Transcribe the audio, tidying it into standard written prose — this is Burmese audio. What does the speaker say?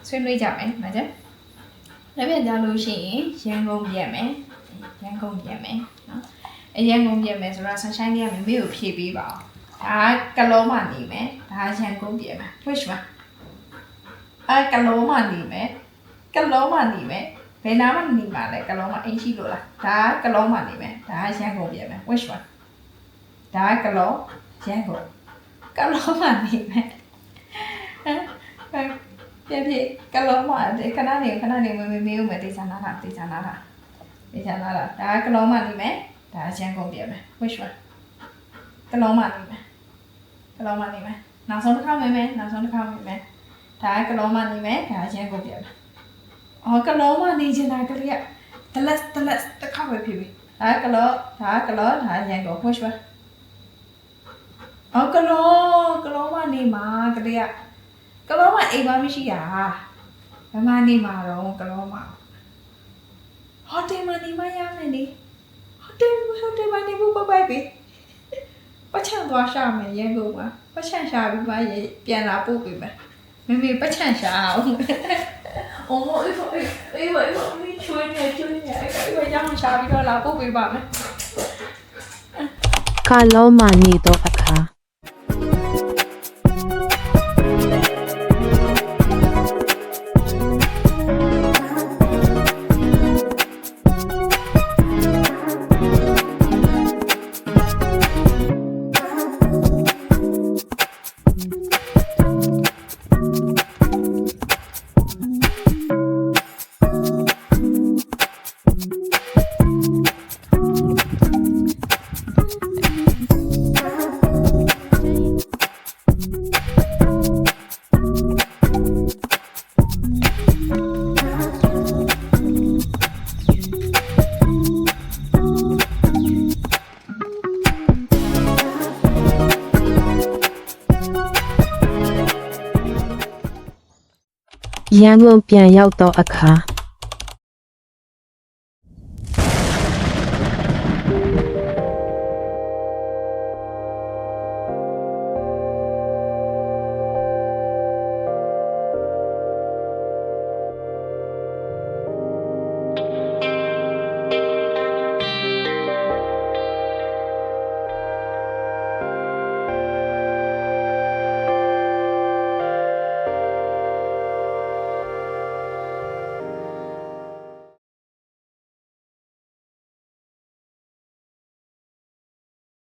ဆွေးနွေးကြမယ်မှာကြနောက်ပြန်ကြလို့ရှိရင်ရန်ကုန်ပြန်မယ်ရန်ကုန်ပြန်မယ်နော်ရန်ကုန်ပြန်မယ်ဆိုတော့ sunshine လေးကမမေကိုဖြည့်ပေးပါအောင်ဒါကလုံးမှနေမယ်ဒါရန်ကုန်ပြန်မယ် which one ကလုံးမှနေမယ်ကလုံးမှနေမယ်ဘယ်နာမှနေမှာလဲကလုံးမှအင်းရှိလို့လားဒါကလုံးမှနေမယ်ဒါရန်ကုန်ပြန်မယ် which one ဒါကလုံးရန်ကုန်ကလုံးမှနေမယ်ပြကလုံးမှခဏနေမေဦးမယ်တေချာနာတာဒါကလုံးမှနေမယ်ဒါရန်ကုန်ပြန်မယ် which one ကလုံးမှနေမယ်နောက်ဆုံးတစ်ခါမယ်ဒါကလုံးမှနေမယ်ဒါရန်ကုန်ပြန်မယ်ကလုံးမှနေချင်တာကလေးကတလက်တစ်ခါပဲဖြစ်ပြီဒါကလုံးဒါရန်ကုန် which one ကလုံးမှနေမှာကလေးကလုံးမှအိမ်မမရှိတာဘယ်မှနေမှာတော့ကလုံးမှဟိုတယ်မှာနေမရမယ်လေဟိုတယ်မှာနေဖို့ပိုက်ပြီပတ်ချံသွားရှာမယ်ရန်ကုန်မှာပတ်ချံရှာပြီးမှပြန်လာပို့ပေးမယ်မေပတ်ချံရှာအောင်အေးချွေးနေအဲ့ကြောင့်ရှာပြီးတော့လာပို့ပေးပါမယ်ကလုံးမနေတော့အခါရန်ကုန်ပြန်ရောက်တော့အခါ